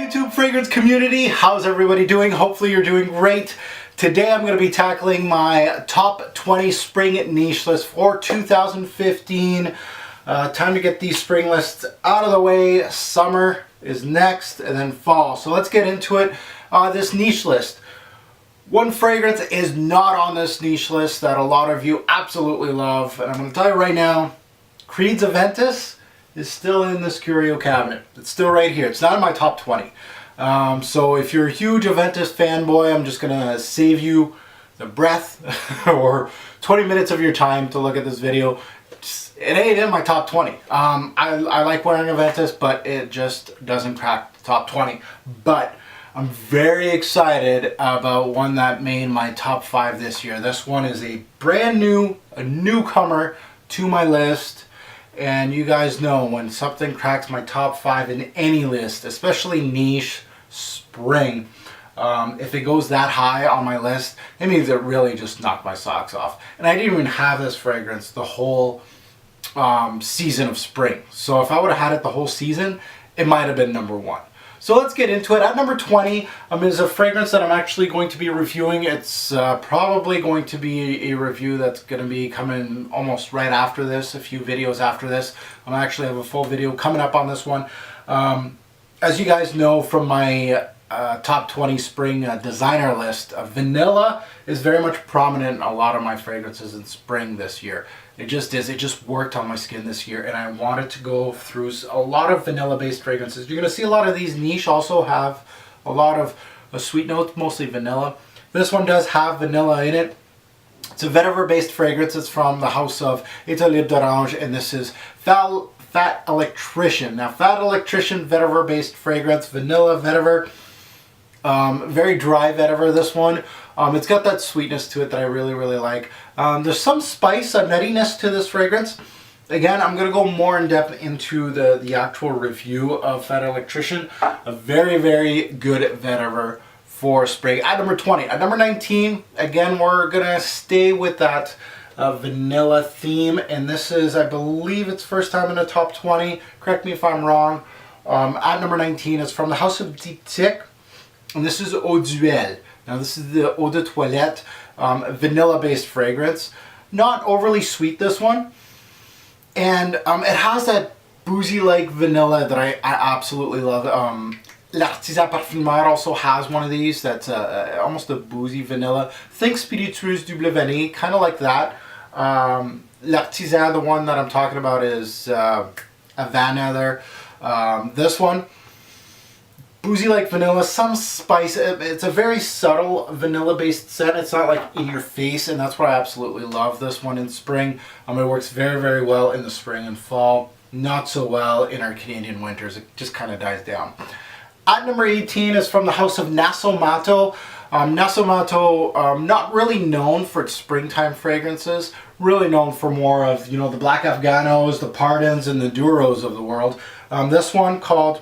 YouTube fragrance community, how's everybody doing? Hopefully you're doing great. Today I'm going to be tackling my top 20 spring niche list for 2015. Time to get these spring lists out of the way. Summer is next and then fall. So let's get into it. This niche list. One fragrance is not on this niche list that a lot of you absolutely love. And I'm going to tell you right now, Creed's Aventus is still in this curio cabinet. It's still right here. It's not in my top 20. So if you're a huge Aventus fanboy, I'm just gonna save you the breath or 20 minutes of your time to look at this video. It ain't in my top 20. I like wearing Aventus, but it just doesn't crack the top 20. But I'm very excited about one that made my top 5 this year. This one is a brand new, a newcomer to my list. And you guys know when something cracks my top 5 in any list, especially niche, spring, if it goes that high on my list, it means it really just knocked my socks off. And I didn't even have this fragrance the whole season of spring. So if I would have had it the whole season, it might have been number 1. So let's get into it. At number 20 is a fragrance that I'm actually going to be reviewing. It's probably going to be a review that's going to be coming almost right after this, a few videos after this. I actually have a full video coming up on this one. As you guys know from my top 20 spring designer list, vanilla is very much prominent in a lot of my fragrances in spring this year. It just is. It just worked on my skin this year, and I wanted to go through a lot of vanilla-based fragrances. You're going to see a lot of these niche also have a lot of sweet notes, mostly vanilla. This one does have vanilla in it. It's a vetiver-based fragrance. It's from the house of Étoile d'Orange, and this is Fat Electrician. Now, Fat Electrician vetiver-based fragrance, vanilla vetiver. Very dry vetiver, this one. It's got that sweetness to it that I really, really like. There's some spice, a nuttiness to this fragrance. Again, I'm going to go more in depth into the actual review of Fat Electrician. A very, very good vetiver for spring. At number 20. At number 19, again, we're going to stay with that vanilla theme. And this is, I believe it's first time in the top 20. Correct me if I'm wrong. At number 19, it's from the house of Diptyque. And this is DUELLE. Now this is the eau de toilette vanilla-based fragrance. Not overly sweet, this one. And it has that boozy-like vanilla that I absolutely love. L'Artisan Parfumeur also has one of these that's almost a boozy vanilla. Think Spiritueuse Double Vanille, kind of like that. L'Artisan, the one that I'm talking about, is Havana there. This one, boozy like vanilla, some spice. It's a very subtle vanilla based scent. It's not like in your face, and that's what I absolutely love this one in spring. It works very, very well in the spring and fall. Not so well in our Canadian winters. It just kind of dies down. At number 18 is from the house of Nasomatto. Nasomatto, not really known for its springtime fragrances. Really known for more of, the Black Afghanos, the Pardons, and the Duros of the world. This one called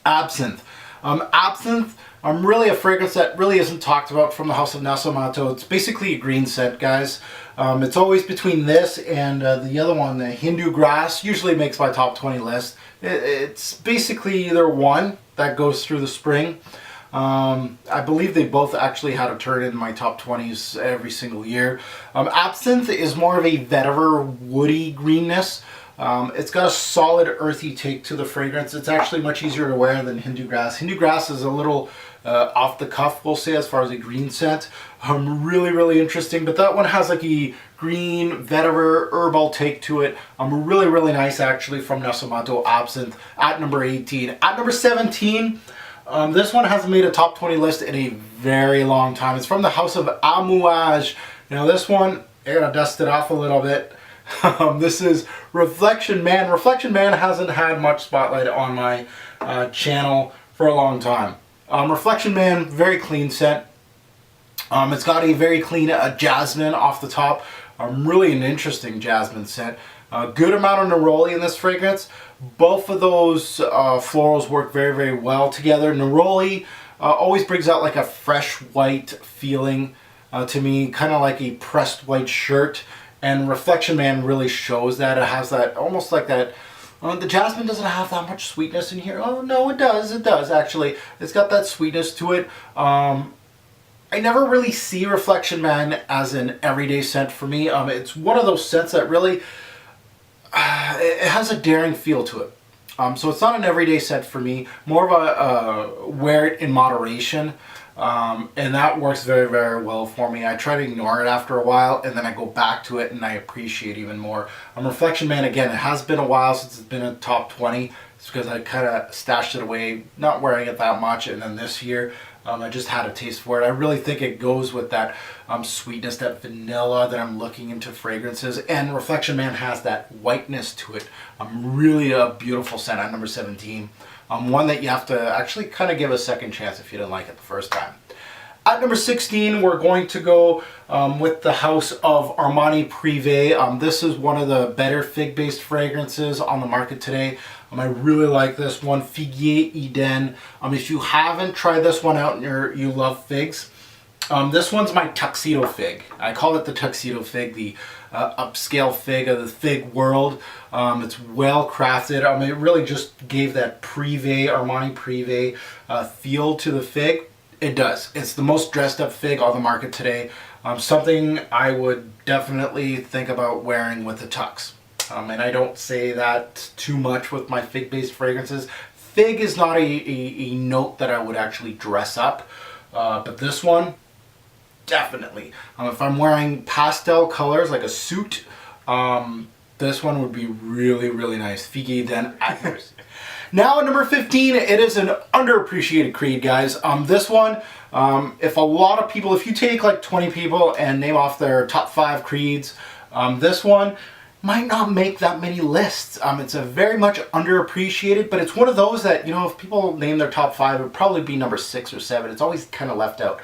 ABSINTH. ABSINTH, really a fragrance that really isn't talked about from the house of Nasomatto. It's basically a green scent, guys. It's always between this and the other one, the Hindu Grass. Usually makes my top 20 list. It's basically either one that goes through the spring. I believe they both actually had a turn in my top 20s every single year. ABSINTH is more of a vetiver, woody greenness. It's got a solid earthy take to the fragrance. It's actually much easier to wear than Hindu Grass. Hindu Grass is a little off the cuff, we'll say, as far as a green scent. Really, really interesting. But that one has like a green, vetiver, herbal take to it. Really, really nice actually from Nasomatto ABSINTH at number 18. At number 17, this one hasn't made a top 20 list in a very long time. It's from the house of Amouage. Now this one, I gotta dust it off a little bit. This is Reflection Man. Reflection Man hasn't had much spotlight on my channel for a long time. Reflection Man, very clean scent. It's got a very clean jasmine off the top. Really an interesting jasmine scent. Good amount of neroli in this fragrance. Both of those florals work very, very well together. Neroli always brings out like a fresh white feeling to me, kind of like a pressed white shirt. And Reflection Man really shows that. It has that almost like that The jasmine doesn't have that much sweetness in here. Oh no, it does actually. It's got that sweetness to it. I never really see Reflection Man as an everyday scent for me. It's one of those scents that really, it has a daring feel to it. So it's not an everyday scent for me, more of a wear it in moderation. And that works very, very well for me. I try to ignore it after a while, and then I go back to it and I appreciate even more. Reflection Man, again, it has been a while since it's been in top 20. It's because I kind of stashed it away, not wearing it that much, and then this year I just had a taste for it. I really think it goes with that sweetness, that vanilla that I'm looking into fragrances, and Reflection Man has that whiteness to it. Really a beautiful scent at number 17. One that you have to actually kind of give a second chance if you didn't like it the first time. At number 16, we're going to go with the house of Armani Privé. This is one of the better fig-based fragrances on the market today. I really like this one, Figuier Eden. If you haven't tried this one out and you love figs, this one's my tuxedo fig. I call it the tuxedo fig, the upscale fig of the fig world. It's well crafted. It really just gave that Privé, Armani Privé feel to the fig. It does. It's the most dressed up fig on the market today. Something I would definitely think about wearing with a tux. And I don't say that too much with my fig-based fragrances. Fig is not a note that I would actually dress up, but this one, definitely. If I'm wearing pastel colors like a suit, this one would be really, really nice. Figuier Eden at yours. Now at number 15, it is an underappreciated creed, guys. This one, if a lot of people, if you take like 20 people and name off their top 5 creeds, this one might not make that many lists. It's a very much underappreciated, but it's one of those that, you know, if people name their top 5, it would probably be number 6 or 7. It's always kind of left out.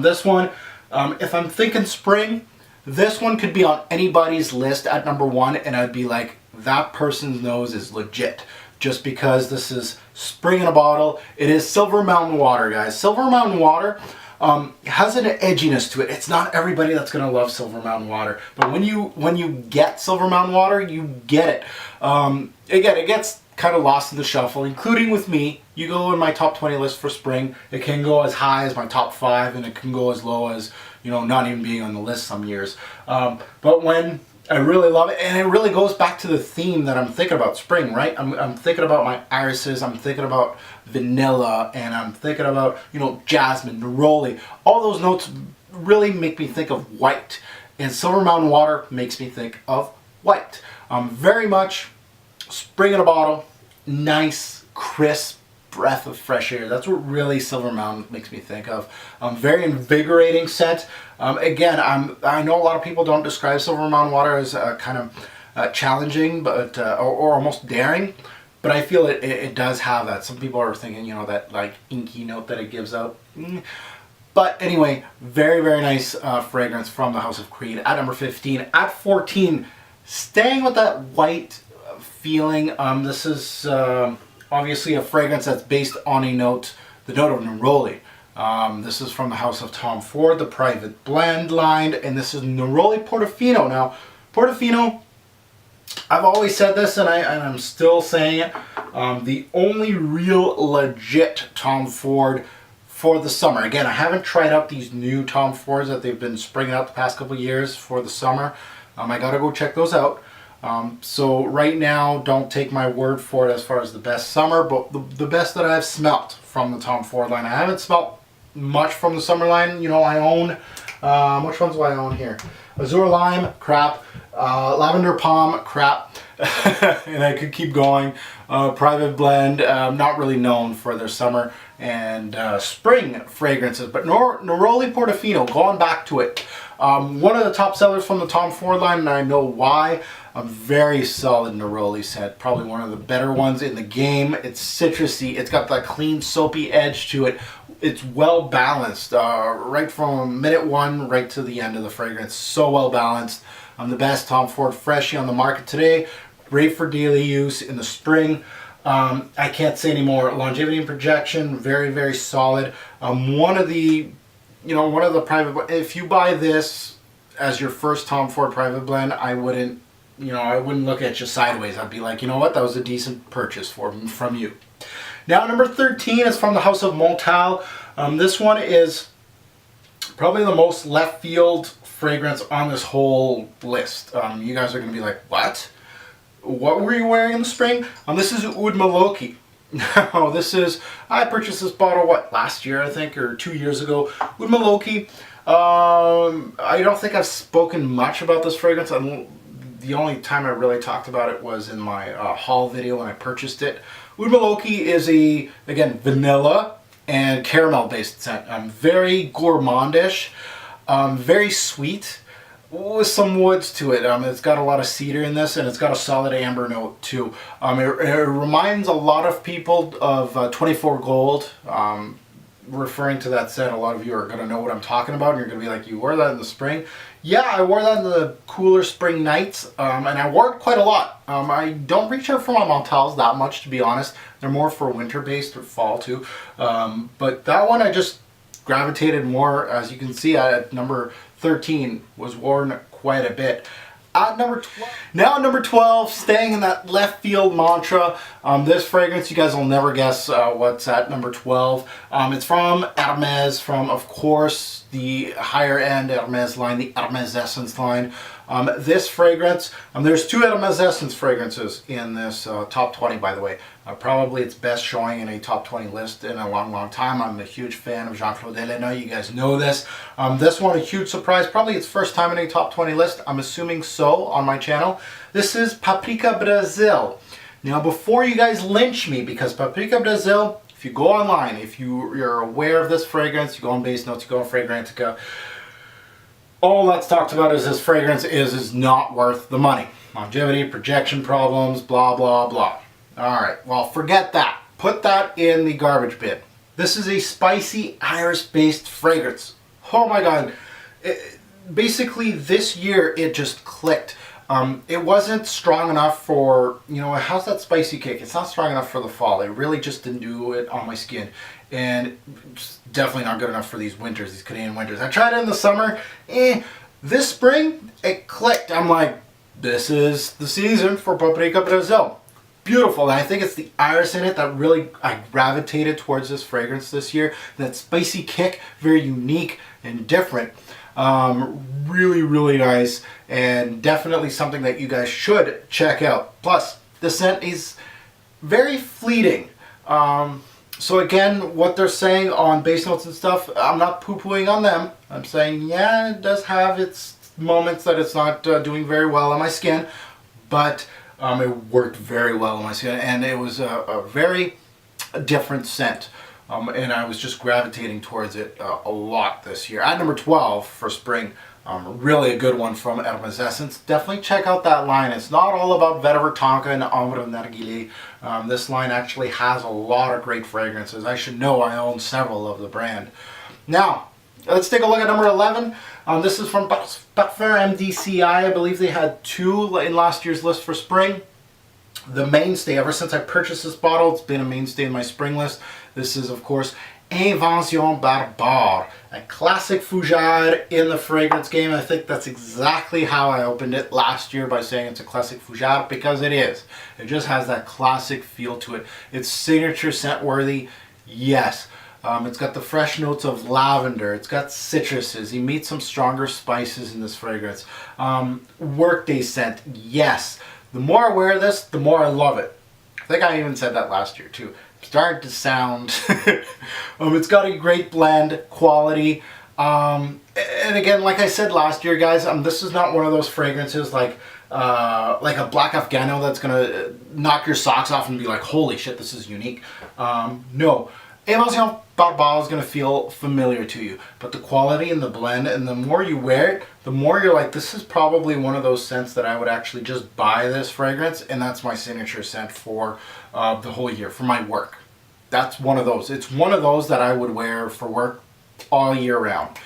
This one, if I'm thinking spring, this one could be on anybody's list at number 1, and I'd be like, that person's nose is legit. Just because this is spring in a bottle. It is Silver Mountain Water, guys. Silver Mountain Water has an edginess to it. It's not everybody that's gonna love Silver Mountain Water, but when you get Silver Mountain Water, you get it. Again, it gets kind of lost in the shuffle, including with me. You go in my top 20 list for spring, it can go as high as my top 5, and it can go as low as, you know, not even being on the list some years. But when I really love it, and it really goes back to the theme that I'm thinking about spring, right? I'm thinking about my irises, I'm thinking about vanilla, and I'm thinking about, you know, jasmine, neroli. All those notes really make me think of white, and Silver Mountain Water makes me think of white. Very much spring in a bottle, nice, crisp breath of fresh air. That's what really Silver Mountain makes me think of. Very invigorating scent. Again, I know a lot of people don't describe Silver Mountain Water as kind of challenging, but or almost daring, but I feel it does have that. Some people are thinking, you know, that like inky note that it gives out. But anyway, very, very nice fragrance from the House of Creed at number 15. At 14, staying with that white feeling, this is obviously a fragrance that's based on the note of neroli. This is from the House of Tom Ford, the Private Blend line, and this is Neroli Portofino. Now, Portofino, I've always said this, and I'm still saying it, the only real legit Tom Ford for the summer. Again, I haven't tried out these new Tom Fords that they've been springing out the past couple years for the summer. I gotta go check those out. So right now, don't take my word for it as far as the best summer, but the best that I've smelt from the Tom Ford line. I haven't smelt much from the summer line. You know, I own, which ones do I own here? Azure Lime, crap. Lavender Palm, crap. And I could keep going. Private Blend, not really known for their summer and spring fragrances, but Neroli Portofino, going back to it. One of the top sellers from the Tom Ford line, and I know why. A very solid neroli scent, probably one of the better ones in the game. It's citrusy, it's got that clean soapy edge to it. It's well balanced, right from minute 1 right to the end of the fragrance. So well balanced. The best Tom Ford freshie on the market today. Great for daily use in the spring. I can't say anymore. Longevity and projection, very, very solid. One of the private, if you buy this as your first Tom Ford private blend, I wouldn't you know, I wouldn't look at you sideways. I'd be like, you know what, that was a decent purchase from you. Now, number 13 is from the House of Montale. This one is probably the most left field fragrance on this whole list. You guys are going to be like, what? What were you wearing in the spring? This is AOUD MELOKI. Now, I purchased this bottle, what, last year, I think, or 2 years ago. AOUD MELOKI. I don't think I've spoken much about this fragrance. The only time I really talked about it was in my haul video when I purchased it. AOUD MELOKI is again, vanilla and caramel based scent. Very gourmandish, very sweet, with some woods to it. It's got a lot of cedar in this, and it's got a solid amber note too. It reminds a lot of people of 24 Gold. Referring to that scent, a lot of you are going to know what I'm talking about, and you're going to be like, you wore that in the spring? Yeah, I wore that in the cooler spring nights, and I wore it quite a lot. I don't reach out for my Montales that much, to be honest. They're more for winter based or fall too. But that one I just gravitated more, as you can see at number 13, was worn quite a bit. At number 12, now number 12, staying in that left field mantra, this fragrance, you guys will never guess what's at number 12. It's from Hermès, from, of course, the higher end Hermès line, the Hermès Essence line. This fragrance, there's 2 Hermès Essence fragrances in this top 20, by the way. Probably its best showing in a top 20 list in a long time. I'm a huge fan of Jean-Claude Ellena. You guys know this. This one, a huge surprise. Probably its first time in a top 20 list. I'm assuming so on my channel. This is Paprika Brazil. Now, before you guys lynch me, because Paprika Brazil, if you go online, if you're aware of this fragrance, you go on Base Notes, you go on Fragrantica, all that's talked about is this fragrance is not worth the money. Longevity, projection problems, blah, blah, blah. Alright, well, forget that. Put that in the garbage bin. This is a spicy iris-based fragrance. Oh my god. Basically, this year, it just clicked. It wasn't strong enough for, you know, how's that spicy kick? It's not strong enough for the fall. It really just didn't do it on my skin. And it's definitely not good enough for these winters, these Canadian winters. I tried it in the summer. This spring, it clicked. I'm like, this is the season for Paprika Brazil. Beautiful, and I think it's the iris in it that really I gravitated towards this fragrance this year. That spicy kick, very unique and different. Really, really nice, and definitely something that you guys should check out. Plus, the scent is very fleeting. So again, what they're saying on Base Notes and stuff, I'm not poo-pooing on them. I'm saying, yeah, it does have its moments that it's not doing very well on my skin, but it worked very well on my skin, and it was a very different scent. And I was just gravitating towards it a lot this year. At number 12 for spring, really a good one from Hermès Essence. Definitely check out that line. It's not all about Vetiver, Tonka, and Ambre Narguilé. This line actually has a lot of great fragrances. I should know, I own several of the brand. Now, let's take a look at number 11. This is from Parfum MDCI. I believe they had 2 in last year's list for spring. The mainstay, ever since I purchased this bottle, it's been a mainstay in my spring list. This is, of course, Invention Barbare, a classic fougère in the fragrance game. I think that's exactly how I opened it last year, by saying it's a classic fougère, because it is. It just has that classic feel to it. It's signature scent worthy, yes. It's got the fresh notes of lavender. It's got citruses. You meet some stronger spices in this fragrance. Workday scent, yes. The more I wear this, the more I love it. I think I even said that last year too. Starting to sound. It's got a great blend, quality. And again, like I said last year, guys, this is not one of those fragrances like a Black Afghano that's gonna knock your socks off and be like, holy shit, this is unique. No. Invention Barbare is going to feel familiar to you, but the quality and the blend, and the more you wear it, the more you're like, this is probably one of those scents that I would actually just buy this fragrance, and that's my signature scent for the whole year, for my work. That's one of those. It's one of those that I would wear for work all year round.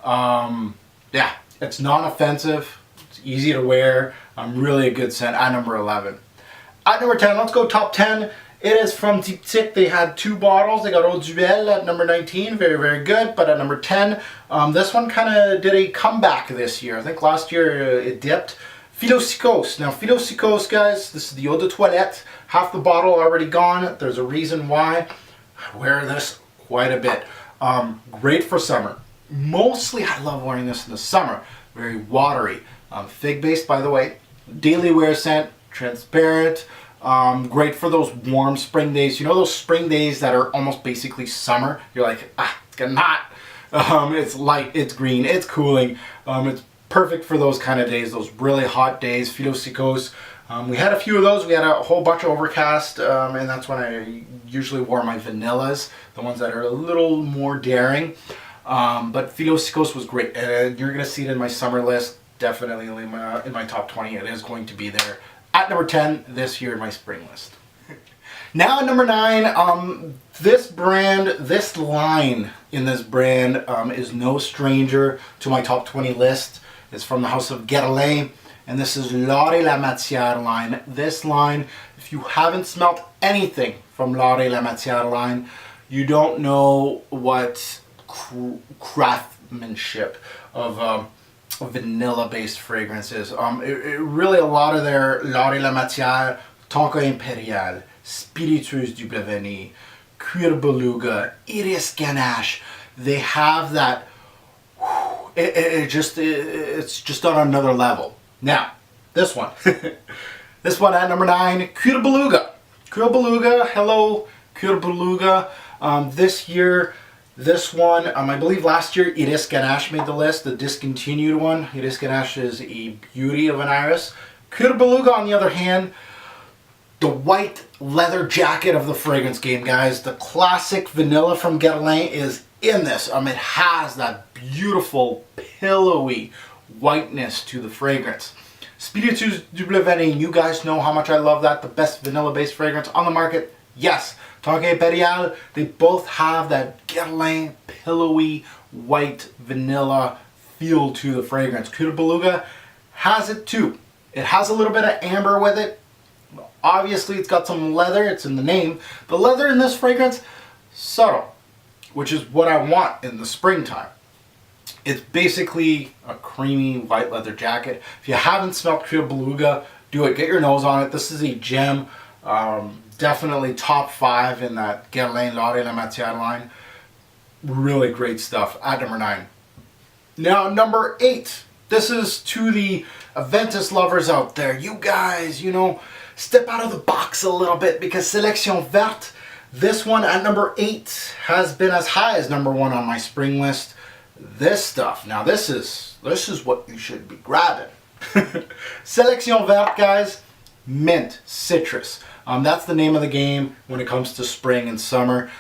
Yeah, it's non-offensive, it's easy to wear, really a good scent at number 11. At number 10, let's go top 10. It is from Diptyque. They had 2 bottles. They got DUELLE at number 19, very, very good. But at number 10, this one kind of did a comeback this year. I think last year it dipped, PHILOSYKOS. Now PHILOSYKOS, guys, this is the eau de toilette. Half the bottle already gone. There's a reason why. I wear this quite a bit. Great for summer. Mostly I love wearing this in the summer. Very watery. Fig based, by the way. Daily wear scent. Transparent. Great for those warm spring days. You know those spring days that are almost basically summer? You're like, it's getting hot. It's light, it's green, it's cooling. It's perfect for those kind of days, those really hot days. PHILOSYKOS. We had a few of those. We had a whole bunch of overcast, and that's when I usually wore my vanillas, the ones that are a little more daring. But PHILOSYKOS was great, and you're going to see it in my summer list, definitely in my top 20. It is going to be there at number 10 this year in my spring list. Now at number 9, this brand, this line in this brand is no stranger to my top 20 list. It's from the house of Guerlain, and this is L'Art La Matière line. This line, if you haven't smelt anything from L'Art La Matière line, you don't know what craftsmanship of vanilla-based fragrance is. It really, a lot of their L'Art La Matière, Tonka Impérial, Spiritueuse du Vanille, CUIR Beluga, Iris Ganache, they have that. It's just on another level. Now, this one. This one at number 9, CUIR Beluga. CUIR Beluga, hello, CUIR Beluga. This year, this one, I believe last year, Iris Ganache made the list, the discontinued one. Iris Ganache is a beauty of an iris. CUIR Beluga, on the other hand, the white leather jacket of the fragrance game, guys. The classic vanilla from Guerlain is in this. It has that beautiful, pillowy whiteness to the fragrance. Spiritueuse du Vanille, you guys know how much I love that. The best vanilla-based fragrance on the market. Yes. Tonka Impérial, they both have that Guerlain, pillowy, white vanilla feel to the fragrance. CUIR Beluga has it too. It has a little bit of amber with it. Obviously, it's got some leather. It's in the name. The leather in this fragrance, subtle, which is what I want in the springtime. It's basically a creamy white leather jacket. If you haven't smelled CUIR Beluga, do it. Get your nose on it. This is a gem. Definitely top 5 in that Guerlain L'Art La Matière line. Really great stuff at number 9. Now, number 8. This is to the Aventus lovers out there. You guys, you know, step out of the box a little bit, because Sélection Verte, this one at number 8 has been as high as number 1 on my spring list. This stuff, now this is what you should be grabbing. Sélection Verte, guys, mint, citrus. That's the name of the game when it comes to spring and summer.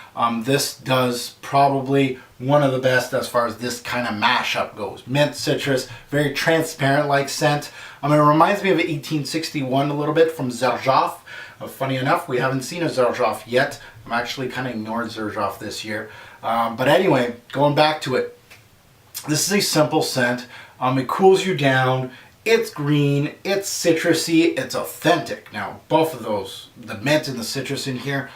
This does probably one of the best as far as this kind of mashup goes. Mint, citrus, very transparent like scent. It reminds me of 1861 a little bit from Xerjoff. Funny enough, we haven't seen a Xerjoff yet. I'm actually kind of ignored Xerjoff this year. But anyway, going back to it. This is a simple scent. It cools you down. It's green, it's citrusy, it's authentic. Now, both of those, the mint and the citrus in here,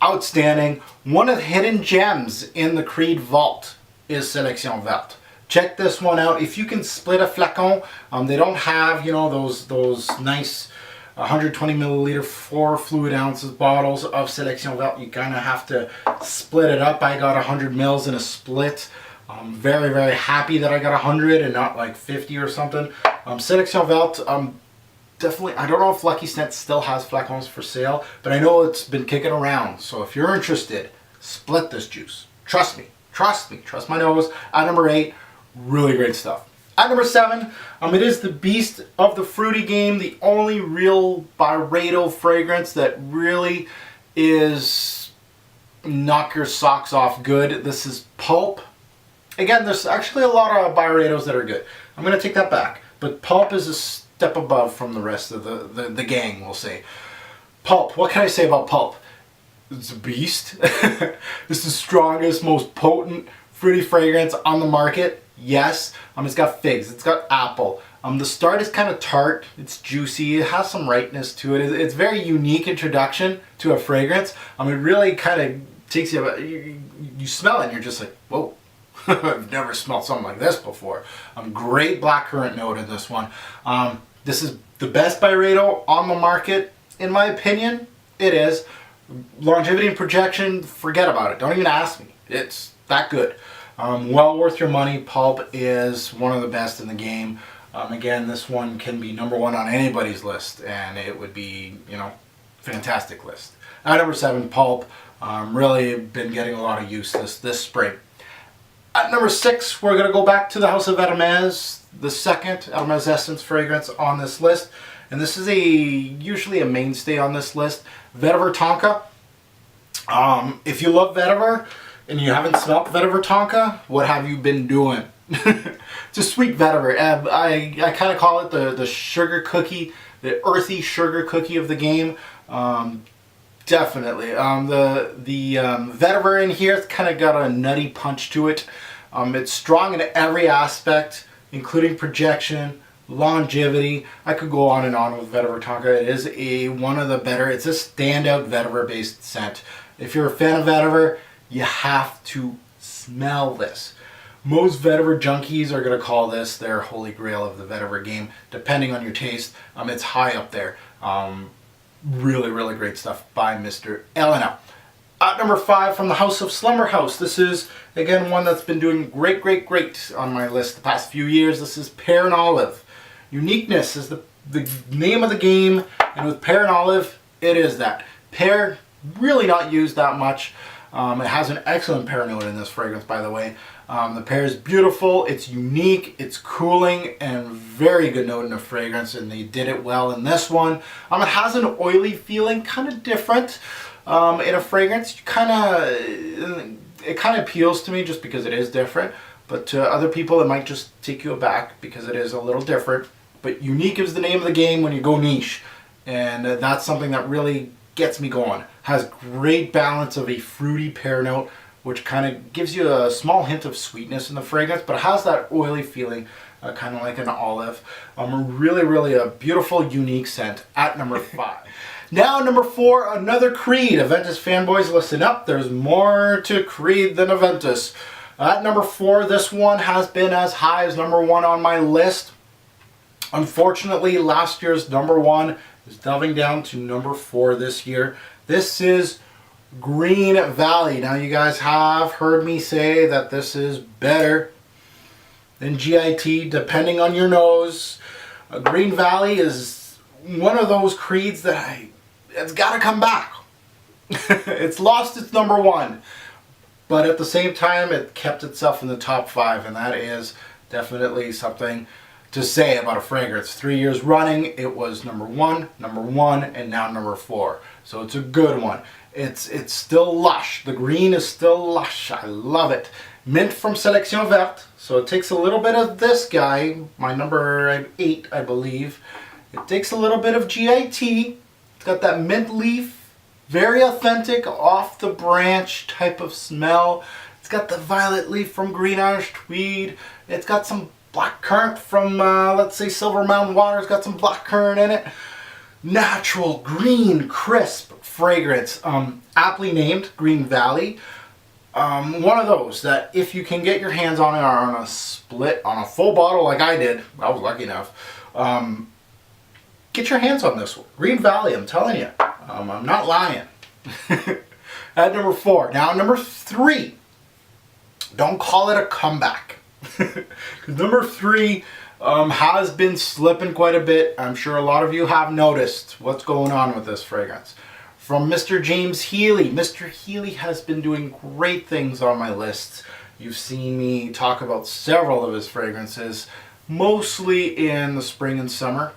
outstanding. One of the hidden gems in the Creed vault is Sélection Verte. Check this one out. If you can split a flacon, they don't have, you know, those nice 120 milliliter 4 fluid ounces bottles of Sélection Verte. You kind of have to split it up. I got 100 mils in a split. I'm very, very happy that I got 100 and not like 50 or something. Sélection Verte, definitely, I don't know if Lucky Scent still has flacons for sale, but I know it's been kicking around. So if you're interested, split this juice. Trust me, trust my nose. At number 8, really great stuff. At number 7, it is the Beast of the Fruity game, the only real Byredo fragrance that really is knock your socks off good. This is Pulp. Again, there's actually a lot of Byredos that are good. I'm going to take that back. But Pulp is a step above from the rest of the gang, we'll say. Pulp, what can I say about Pulp? It's a beast. It's the strongest, most potent fruity fragrance on the market. Yes. It's got figs. It's got apple. The start is kind of tart. It's juicy. It has some ripeness to it. It's a very unique introduction to a fragrance. It really kind of takes you, you smell it and you're just like, whoa. I've never smelled something like this before. Great blackcurrant note in this one. This is the best Byredo on the market, in my opinion. It is. Longevity and projection, forget about it. Don't even ask me. It's that good. Well worth your money. Pulp is one of the best in the game. Again, this one can be #1 on anybody's list, and it would be, you know, fantastic list. At number 7, Pulp. Really been getting a lot of use this spring. At number 6, we're going to go back to the House of Hermes, the second Hermes Essence fragrance on this list. And this is usually a mainstay on this list. Vetiver Tonka. If you love vetiver and you haven't smelled vetiver Tonka, what have you been doing? It's a sweet vetiver. I kind of call it the sugar cookie, the earthy sugar cookie of the game. Definitely. The vetiver in here, it's kind of got a nutty punch to it. It's strong in every aspect, including projection, longevity. I could go on and on with Vetiver Tonka. It is one of the better, it's a standout vetiver based scent. If you're a fan of vetiver, you have to smell this. Most vetiver junkies are going to call this their holy grail of the vetiver game, depending on your taste. It's high up there. Really, really great stuff by Mr. Elena. At number 5, from the House of Slumber House. This is, again, one that's been doing great on my list the past few years. This is Pear and Olive. Uniqueness is the name of the game, and with Pear and Olive, it is that. Pear, really not used that much. It has an excellent pear note in this fragrance, by the way. The pear is beautiful, it's unique, it's cooling, and very good note in the fragrance, and they did it well in this one. It has an oily feeling, kind of different in a fragrance. It kind of appeals to me just because it is different, but to other people it might just take you aback because it is a little different. But unique is the name of the game when you go niche, and that's something that really gets me going. Has great balance of a fruity pear note, which kind of gives you a small hint of sweetness in the fragrance, but it has that oily feeling, kind of like an olive. Really a beautiful, unique scent at number 5. Now, number 4, another Creed. Aventus fanboys, listen up. There's more to Creed than Aventus. At number 4, this one has been as high as number 1 on my list. Unfortunately, last year's number 1 is delving down to number 4 this year. This is Green Valley. Now, you guys have heard me say that this is better than GIT, depending on your nose. Green Valley is one of those Creeds that it's got to come back. It's lost its number 1, but at the same time, it kept itself in the top 5, and that is definitely something to say about a fragrance. 3 years running, it was number 1, and now number 4. So it's a good one. It's still lush. The green is still lush. I love it. Mint from Sélection Verte. So it takes a little bit of this guy, my number 8, I believe. It takes a little bit of GIT. It's got that mint leaf, very authentic, off the branch type of smell. It's got the violet leaf from Green Irish Tweed. It's got some black currant from, let's say, Silver Mountain Water. It's got some black currant in it. Natural, green, crisp fragrance. Aptly named Green Valley. One of those that if you can get your hands on it on a split, on a full bottle like I did, I was lucky enough, get your hands on this one. Green Valley, I'm telling you. I'm not lying. At number 4. Now, number 3. Don't call it a comeback. Number 3 has been slipping quite a bit. I'm sure a lot of you have noticed what's going on with this fragrance. From Mr. James Healy. Mr. Healy has been doing great things on my lists. You've seen me talk about several of his fragrances, mostly in the spring and summer.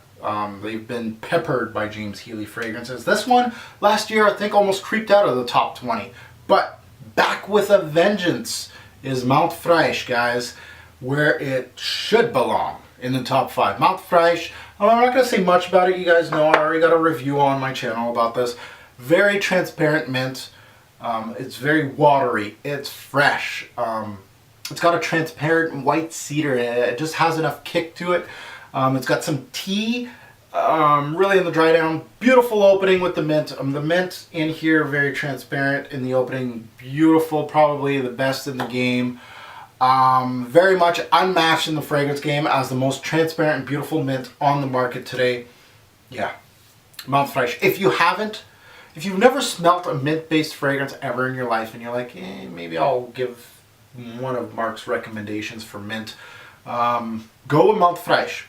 They've been peppered by James Healy fragrances. This one, last year, I think almost creeped out of the top 20. But back with a vengeance is Mount Fraiche, guys, where it should belong in the top 5. Mount Fraiche, I'm not going to say much about it. You guys know I already got a review on my channel about this. Very transparent mint. It's very watery. It's fresh. It's got a transparent white cedar in it. It just has enough kick to it. It's got some tea, really in the dry down. Beautiful opening with the mint. The mint in here, very transparent in the opening. Beautiful, probably the best in the game. Very much unmatched in the fragrance game as the most transparent and beautiful mint on the market today. Yeah, Menthe Fraiche. If you've never smelt a mint-based fragrance ever in your life and you're like, maybe I'll give one of Mark's recommendations for mint, go with Menthe Fraiche.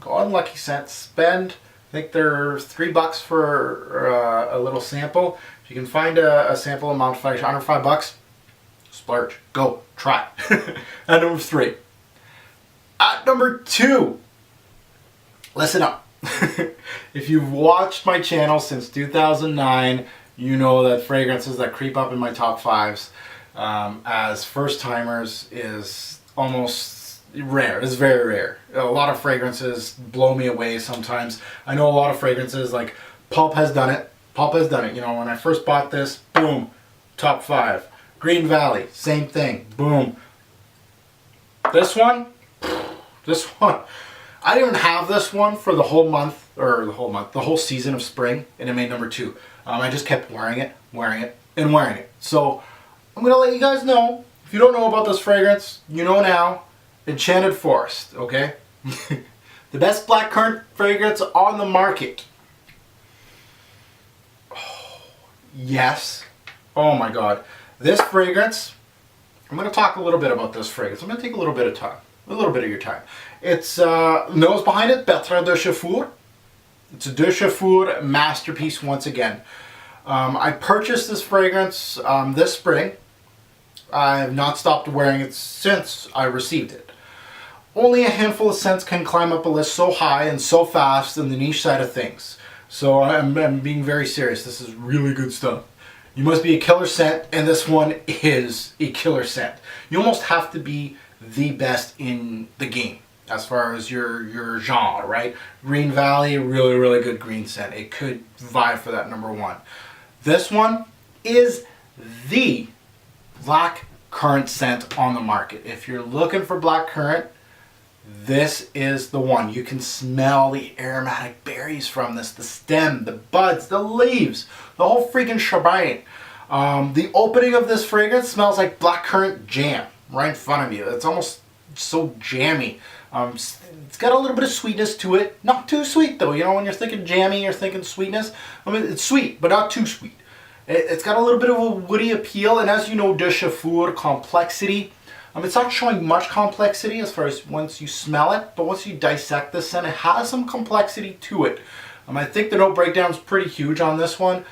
Go on Lucky Scent, spend, I think they're $3 for a little sample. If you can find a sample of Menthe Fraiche under $5, splurge. Go. Try. At number 3. At number 2. Listen up. If you've watched my channel since 2009, you know that fragrances that creep up in my top 5s as first timers is almost rare. It's very rare. A lot of fragrances blow me away sometimes. I know a lot of fragrances like Pulp has done it. Pulp has done it. You know, when I first bought this, boom, top 5. Green Valley, same thing, boom. This one, I didn't even have this one for the whole month, or the whole season of spring, and it made number 2. I just kept wearing it, and wearing it. So I'm gonna let you guys know. If you don't know about this fragrance, you know now. Enchanted Forest, okay? The best blackcurrant fragrance on the market. Oh, yes. Oh my God. This fragrance, I'm going to talk a little bit about this fragrance. I'm going to take a little bit of time, a little bit of your time. It's nose behind it, Bertrand de Chafour. It's a de Chafour masterpiece once again. I purchased this fragrance this spring. I have not stopped wearing it since I received it. Only a handful of scents can climb up a list so high and so fast in the niche side of things. So I'm being very serious. This is really good stuff. You must be a killer scent, and this one is a killer scent. You almost have to be the best in the game as far as your genre, right? Green Valley, really, really good green scent. It could vie for that number 1. This one is the black currant scent on the market. If you're looking for black currant, this is the one. You can smell the aromatic berries from this, the stem, the buds, the leaves, the whole freaking shebang. The opening of this fragrance smells like blackcurrant jam right in front of you. It's almost so jammy. It's got a little bit of sweetness to it. Not too sweet though. You know, when you're thinking jammy, you're thinking sweetness. I mean, it's sweet, but not too sweet. It's got a little bit of a woody appeal, and as you know, de Chafour, complexity. It's not showing much complexity as far as once you smell it, but once you dissect this scent, it has some complexity to it. I think the note breakdown is pretty huge on this one.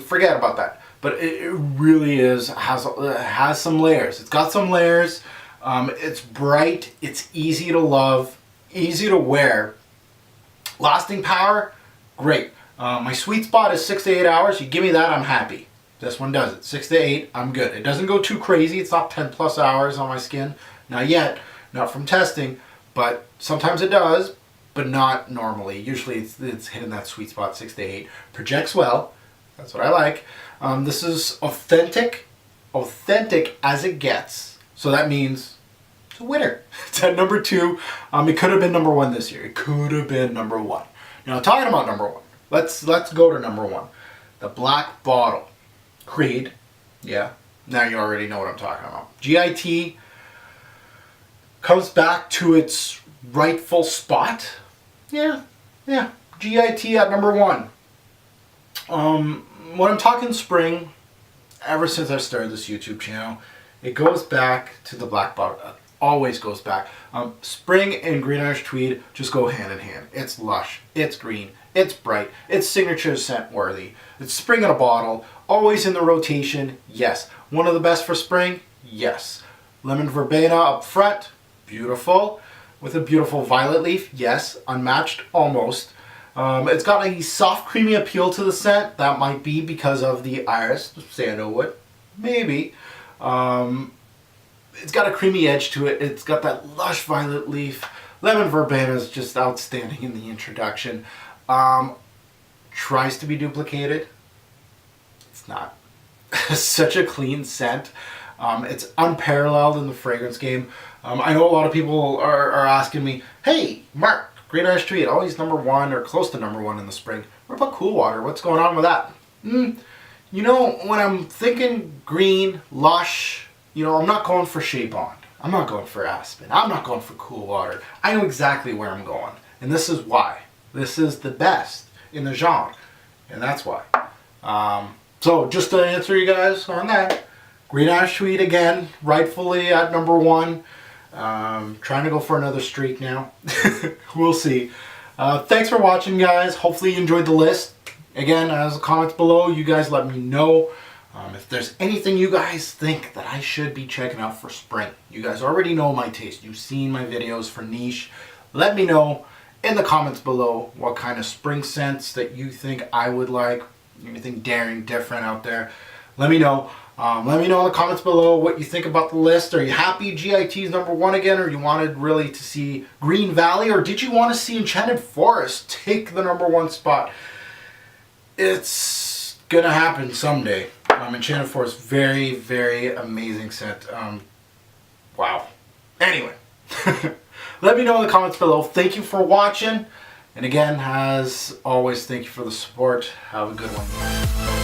Forget about that. But it really has some layers. It's got some layers. It's bright. It's easy to love, easy to wear. Lasting power, great. My sweet spot is 6 to 8 hours. You give me that, I'm happy. This one does it. 6 to 8, I'm good. It doesn't go too crazy. It's not 10 plus hours on my skin. Not yet. Not from testing. But sometimes it does, but not normally. Usually it's hitting that sweet spot, 6 to 8. Projects well. That's what I like. This is authentic as it gets. So that means it's a winner. It's at number 2. It could have been number 1 this year. It could have been number 1. Now talking about number 1, let's go to number 1. The Black Bottle. Creed, yeah, now you already know what I'm talking about. GIT comes back to its rightful spot. Yeah, GIT at number 1. When I'm talking spring, ever since I started this YouTube channel, it goes back to the Black Bottle. Always goes back. Spring and Green Irish Tweed just go hand in hand. It's lush, it's green, it's bright, it's signature scent worthy. It's spring in a bottle, always in the rotation, yes. One of the best for spring, yes. Lemon verbena up front, beautiful. With a beautiful violet leaf, yes. Unmatched, almost. It's got a soft, creamy appeal to the scent. That might be because of the iris, sandalwood, maybe. It's got a creamy edge to it. It's got that lush violet leaf. Lemon verbena is just outstanding in the introduction. Tries to be duplicated. It's not. Such a clean scent. It's unparalleled in the fragrance game. I know a lot of people are asking me, hey, Mark, Green Irish Tweed, always number 1 or close to number 1 in the spring. What about Cool Water? What's going on with that? You know, when I'm thinking green, lush, you know, I'm not going for Shea Bond. I'm not going for Aspen. I'm not going for Cool Water. I know exactly where I'm going. And this is why. This is the best in the genre. And that's why. So just to answer you guys on that, Green Ash Tweed again, rightfully at number 1. Trying to go for another streak now. We'll see. Thanks for watching, guys. Hopefully you enjoyed the list. Again, as the comments below, you guys let me know if there's anything you guys think that I should be checking out for spring. You guys already know my taste. You've seen my videos for niche. Let me know in the comments below what kind of spring scents that you think I would like. Anything daring, different out there. Let me know. Let me know in the comments below what you think about the list. Are you happy GIT's number 1 again, or you wanted really to see Green Valley, or did you want to see Enchanted Forest take the number 1 spot? It's gonna happen someday. Enchanted Forest, very, very amazing scent. Wow. Anyway, let me know in the comments below. Thank you for watching. And again, as always, thank you for the support. Have a good one.